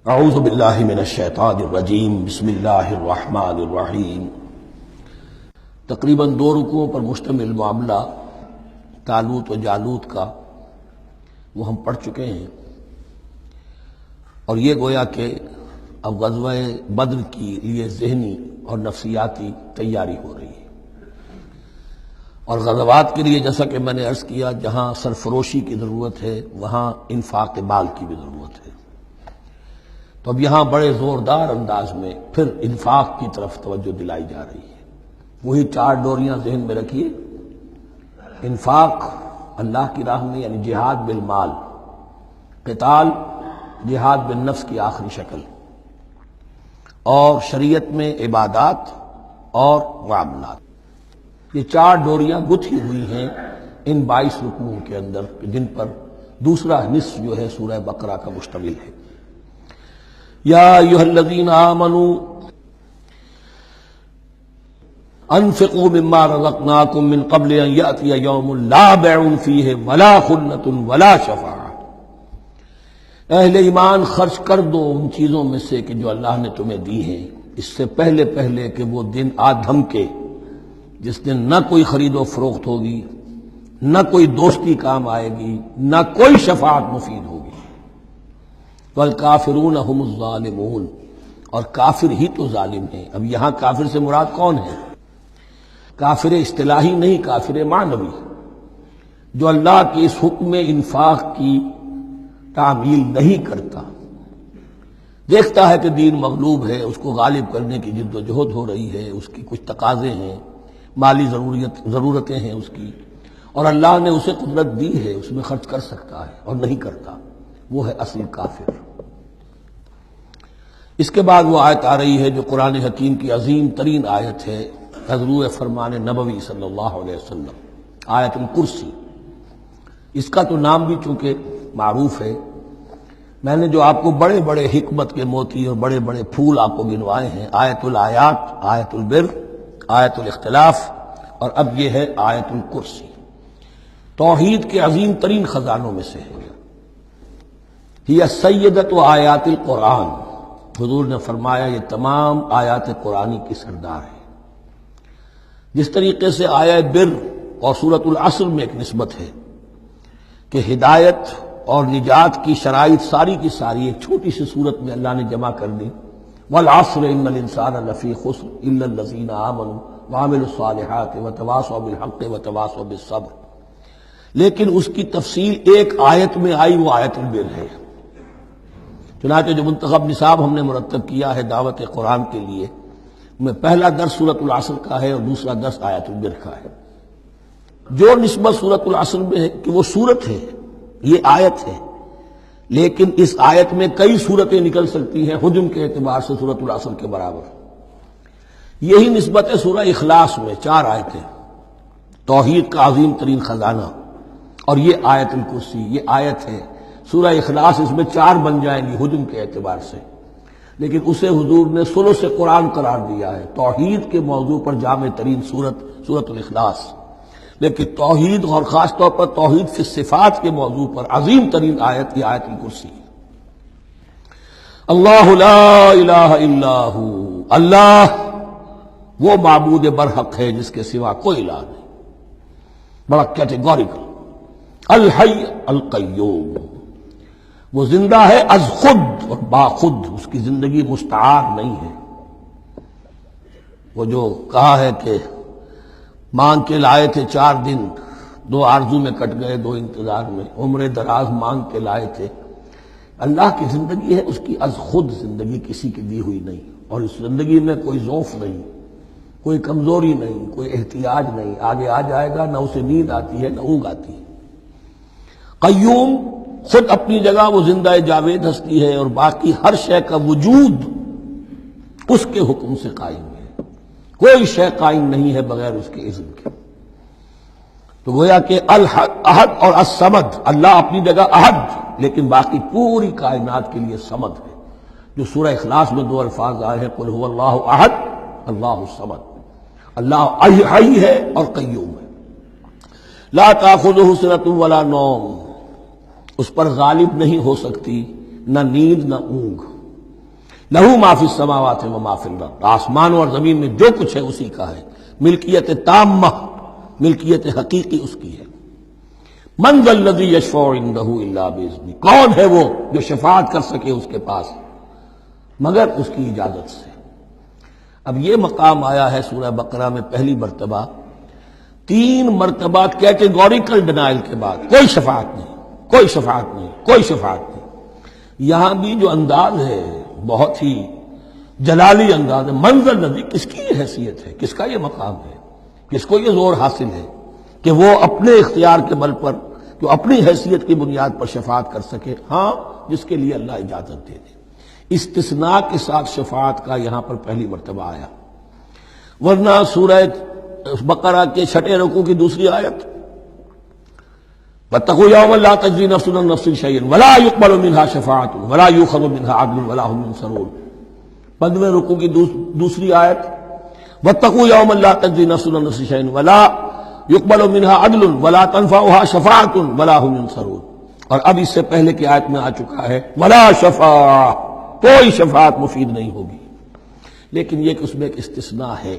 اعوذ باللہ من الشیطان الرجیم بسم اللہ الرحمن الرحیم۔ تقریباً 2 رکوعوں پر مشتمل معاملہ طالوت و جالوت کا وہ ہم پڑھ چکے ہیں، اور یہ گویا کہ اب غزوہ بدر کی لیے ذہنی اور نفسیاتی تیاری ہو رہی ہے، اور غزوات کے لیے جیسا کہ میں نے عرض کیا جہاں سرفروشی کی ضرورت ہے وہاں انفاق مال کی بھی ضرورت ہے، تو اب یہاں بڑے زوردار انداز میں پھر انفاق کی طرف توجہ دلائی جا رہی ہے۔ وہی 4 ڈوریاں ذہن میں رکھیے، انفاق اللہ کی راہ میں یعنی جہاد بالمال، قتال جہاد بالنفس کی آخری شکل، اور شریعت میں عبادات اور معاملات، یہ 4 ڈوریاں گتھی ہوئی ہیں ان 22 رکوعوں کے اندر، جن پر دوسرا نصف جو ہے سورہ بقرہ کا مشتمل ہے۔ یا ایھا الذین آمنوا انفقوا مما رزقناکم من قبل ان یأتی یوم لا بیع فیہ ولا خلۃ ولا شفاعہ، اہل ایمان خرچ کر دو ان چیزوں میں سے کہ جو اللہ نے تمہیں دی ہیں، اس سے پہلے کہ وہ دن آ دھمکے جس دن نہ کوئی خرید و فروخت ہوگی، نہ کوئی دوستی کام آئے گی، نہ کوئی شفاعت مفید ہوگی۔ والکافرون هم الظالمون، اور کافر ہی تو ظالم ہیں۔ اب یہاں کافر سے مراد کون ہے؟ کافر اصطلاحی نہیں، کافر معنوی، جو اللہ کے اس حکم انفاق کی تعمیل نہیں کرتا، دیکھتا ہے کہ دین مغلوب ہے، اس کو غالب کرنے کی جد و جہد ہو رہی ہے، اس کی کچھ تقاضے ہیں، مالی ضرورتیں ہیں اس کی، اور اللہ نے اسے قدرت دی ہے، اس میں خرچ کر سکتا ہے اور نہیں کرتا، وہ ہے اصل کافر۔ اس کے بعد وہ آیت آ رہی ہے جو قرآن حکیم کی عظیم ترین آیت ہے، حضور فرمان نبوی صلی اللہ علیہ وسلم، آیت الکرسی۔ اس کا تو نام بھی چونکہ معروف ہے، میں نے جو آپ کو بڑے بڑے حکمت کے موتی اور بڑے بڑے پھول آپ کو گنوائے ہیں، آیت الآیات، آیت البر، آیت الاختلاف، اور اب یہ ہے آیت الکرسی، توحید کے عظیم ترین خزانوں میں سے ہے۔ یہ سیدۃ آیات القرآن، حضور نے فرمایا یہ تمام آیات قرآنی کی سردار ہے۔ جس طریقے سے آیت بر اور سورۃ العصر میں ایک نسبت ہے کہ ہدایت اور نجات کی شرائط ساری کی ساری ایک چھوٹی سی صورت میں اللہ نے جمع کر دی، والعصر ان الانسان لفی خسر الا الذین آمنوا وعملوا الصالحات وتواصوا بالحق وتواصوا بالصبر، لیکن اس کی تفصیل ایک آیت میں آئی، وہ آیت البر ہے۔ چنانچہ جو منتخب نصاب ہم نے مرتب کیا ہے دعوت قرآن کے لیے، میں پہلا درس سورۃ العصر کا ہے اور دوسرا درس آیت البر کا ہے۔ جو نسبت سورۃ العصر میں ہے کہ وہ سورت ہے، یہ آیت ہے، لیکن اس آیت میں کئی سورتیں نکل سکتی ہیں حجم کے اعتبار سے سورۃ العصر کے برابر۔ یہی نسبت ہے سورہ اخلاص میں، 4 آیتیں، توحید کا عظیم ترین خزانہ، اور یہ آیت الکرسی، یہ آیت ہے۔ سورہ اخلاص اس میں 4 بن جائیں گی حجم کے اعتبار سے، لیکن اسے حضور نے ثلث قرآن قرار دیا ہے، توحید کے موضوع پر جامع ترین سورۃ الاخلاص، لیکن توحید اور خاص طور پر توحید فی الصفات کے موضوع پر عظیم ترین آیت یہ آیت الکرسی ہے۔ اللہ لا الہ الا ہو، اللہ وہ معبود برحق ہے جس کے سوا کوئی الہ نہیں، بڑا کیٹیگوریکل۔ الحی القیوم، وہ زندہ ہے از خود اور با خود، اس کی زندگی مستعار نہیں ہے۔ وہ جو کہا ہے کہ مانگ کے لائے تھے 4 دن، 2 آرزو میں کٹ گئے، 2 انتظار میں، عمر دراز مانگ کے لائے تھے، اللہ کی زندگی ہے، اس کی از خود زندگی، کسی کی دی ہوئی نہیں، اور اس زندگی میں کوئی ضعف نہیں، کوئی کمزوری نہیں، کوئی احتیاج نہیں، آگے آ جائے گا، نہ اسے نیند آتی ہے نہ اونگ آتی ہے۔ قیوم، خود اپنی جگہ وہ زندہ جاوید ہستی ہے، اور باقی ہر شے کا وجود اس کے حکم سے قائم ہے، کوئی شے قائم نہیں ہے بغیر اس کے اذن کے۔ تو گویا کہ احد اور الصمد، اللہ اپنی جگہ احد، لیکن باقی پوری کائنات کے لیے صمد ہے، جو سورہ اخلاص میں 2 الفاظ آئے ہیں، قل هو اللہ احد اللہ الصمد، اللہ حی ہے اور قیوم ہے۔ لا تأخذہ سنۃ ولا نوم، اس پر غالب نہیں ہو سکتی نہ نیند نہ اونگ، لہو ما فی السماوات و ما فی الارض، آسمان اور زمین میں جو کچھ ہے اسی کا ہے، ملکیت تامہ، ملکیت حقیقی اس کی ہے۔ من ذا الذی یشفع عندہ الا باذنہ، کون ہے وہ جو شفاعت کر سکے اس کے پاس مگر اس کی اجازت سے۔ اب یہ مقام آیا ہے سورہ بقرہ میں پہلی مرتبہ، 3 مرتبہ کیٹیگوریکل ڈینائل کے بعد، کوئی شفاعت نہیں، کوئی شفاعت نہیں، کوئی شفاعت نہیں۔ یہاں بھی جو انداز ہے بہت ہی جلالی انداز ہے، منظر نبی، کس کی یہ حیثیت ہے، کس کا یہ مقام ہے، کس کو یہ زور حاصل ہے کہ وہ اپنے اختیار کے بل پر، جو اپنی حیثیت کی بنیاد پر شفاعت کر سکے؟ ہاں، جس کے لیے اللہ اجازت دے دے۔ استثناء کے ساتھ شفاعت کا یہاں پر پہلی مرتبہ آیا، ورنہ سورہ بقرہ کے 6 رکوع کی دوسری آیت، وَاتَّقُوا يَوْمًا لَا تَجْزِي نَفْسٌ عَن نَفْسٍ شَيْئًا وَلَا يُقْبَلُ مِنْهَا شَفَاعَةٌ وَلَا يُؤْخَذُ مِنْهَا عَدْلٌ وَلَا هُمْ يُنصَرُونَ۔ 15ویں رکوع کی دوسری آیت، وَاتَّقُوا يَوْمًا لَا تَجْزِي نَفْسٌ عَن نَفْسٍ شَيْئًا وَلَا يُقْبَلُ مِنْهَا عَدْلٌ وَلَا تَنفَعُهَا شَفَاعَةٌ وَلَا هُمْ يُنصَرُونَ۔ اور اب اس سے پہلے کی آیت میں آ چکا ہے وَلَا شَفَاعَةٌ، کوئی شفاعت مفید نہیں ہوگی، لیکن یہ کہ اس میں ایک استثناء ہے۔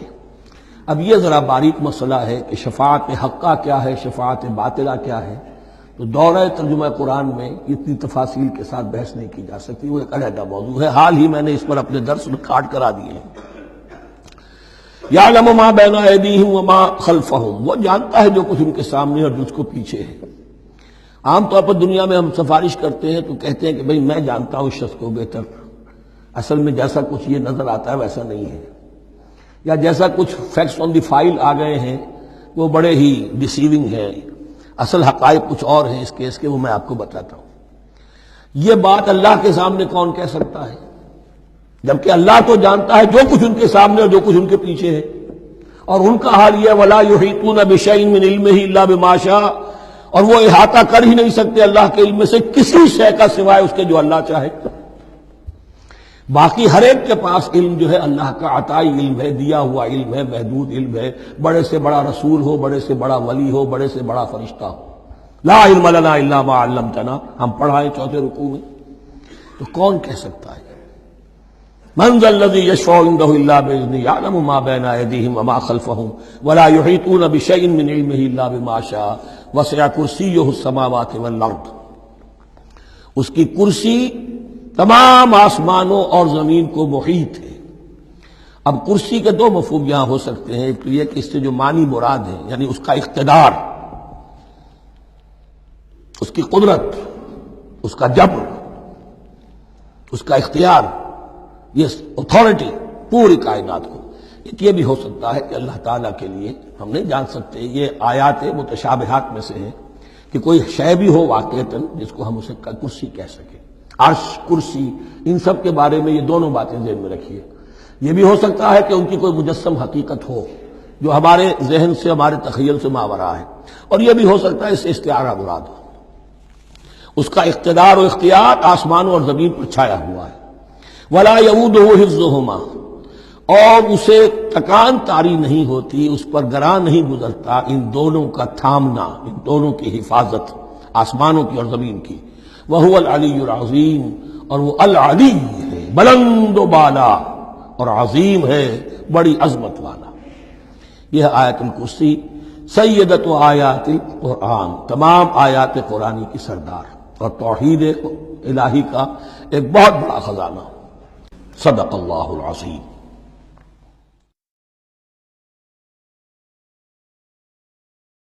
اب یہ ذرا باریک مسئلہ ہے کہ شفاعت حقہ کیا ہے، شفاعت باطلہ کیا ہے، تو دورہ ترجمہ قرآن میں اتنی تفاصیل کے ساتھ بحث نہیں کی جا سکتی، وہ ایک علیحدہ موضوع ہے۔ حال ہی میں نے اس پر اپنے درس ریکارڈ کرا دیے ہیں۔ یعلم ما بین ایدیہم وما خلفہم، وہ جانتا ہے جو کچھ ان کے سامنے اور جو اس کو پیچھے ہے۔ عام طور پر دنیا میں ہم سفارش کرتے ہیں تو کہتے ہیں کہ بھئی میں جانتا ہوں اس شخص کو بہتر، اصل میں جیسا کچھ یہ نظر آتا ہے ویسا نہیں ہے، یا جیسا کچھ فیکٹس آن دی فائل آ گئے ہیں وہ بڑے ہی ڈیسیونگ ہیں، اصل حقائق کچھ اور ہیں اس کیس کے، وہ میں آپ کو بتاتا ہوں۔ یہ بات اللہ کے سامنے کون کہہ سکتا ہے، جبکہ اللہ تو جانتا ہے جو کچھ ان کے سامنے اور جو کچھ ان کے پیچھے ہے، اور ان کا حال یہ وَلَا يُحِيطُونَ بِشَيْءٍ مِّنْ عِلْمِهِ إِلَّا بِمَا شَاءَ، اور وہ احاطہ کر ہی نہیں سکتے اللہ کے علم سے کسی شے کا سوائے اس کے جو اللہ چاہے۔ باقی ہر ایک کے پاس علم جو ہے اللہ کا عطائی علم ہے، دیا ہوا علم ہے، محدود علم ہے، بڑے سے بڑا رسول ہو، بڑے سے بڑا ولی ہو، بڑے سے بڑا فرشتہ ہو۔ لا علم لنا الا ما علمتنا، ہم پڑھائیں 4 رکوع میں، تو کون کہہ سکتا ہے؟ من ذا الذی یشفع عندہ الا باذنہ یعلم ما بین ایدیہم وما خلفہم ولا یحیطون بشیء من علمہ الا بما شاء وسع کرسیہ السماوات والارض، اس کی کرسی تمام آسمانوں اور زمین کو محیط ہے۔ اب کرسی کے 2 مفہوم یہاں ہو سکتے ہیں، ایک تو یہ کہ اس سے جو معنی مراد ہے یعنی اس کا اقتدار، اس کی قدرت، اس کا جبر، اس کا اختیار، یہ اتھارٹی پوری کائنات کو۔ ایک یہ بھی ہو سکتا ہے کہ اللہ تعالیٰ کے لیے ہم نہیں جان سکتے، یہ آیات متشابہات میں سے ہے کہ کوئی شے بھی ہو واقعتاً جس کو ہم اسے کرسی کہہ سکیں، عرش، کرسی، ان سب کے بارے میں یہ دونوں باتیں ذہن میں رکھیے۔ یہ بھی ہو سکتا ہے کہ ان کی کوئی مجسم حقیقت ہو جو ہمارے ذہن سے، ہمارے تخیل سے ماورا ہے، اور یہ بھی ہو سکتا ہے اس سے استعارہ مراد ہو۔ اس کا اقتدار و اختیار آسمانوں اور زمین پر چھایا ہوا ہے۔ ولا یؤودہ حفظہما، اور اسے تکان تاری نہیں ہوتی، اس پر گراں نہیں گزرتا ان دونوں کا تھامنا، ان دونوں کی حفاظت، آسمانوں کی اور زمین کی۔ وہو العلی العظیم، اور وہ العلی ہے، بلند و بالا، اور عظیم ہے، بڑی عظمت والا۔ یہ آیت الکرسی سیدۃ آیات القرآن، تمام آیات قرآنی کی سردار، اور توحید الہی کا ایک بہت بڑا خزانہ۔ صدق اللہ العظیم۔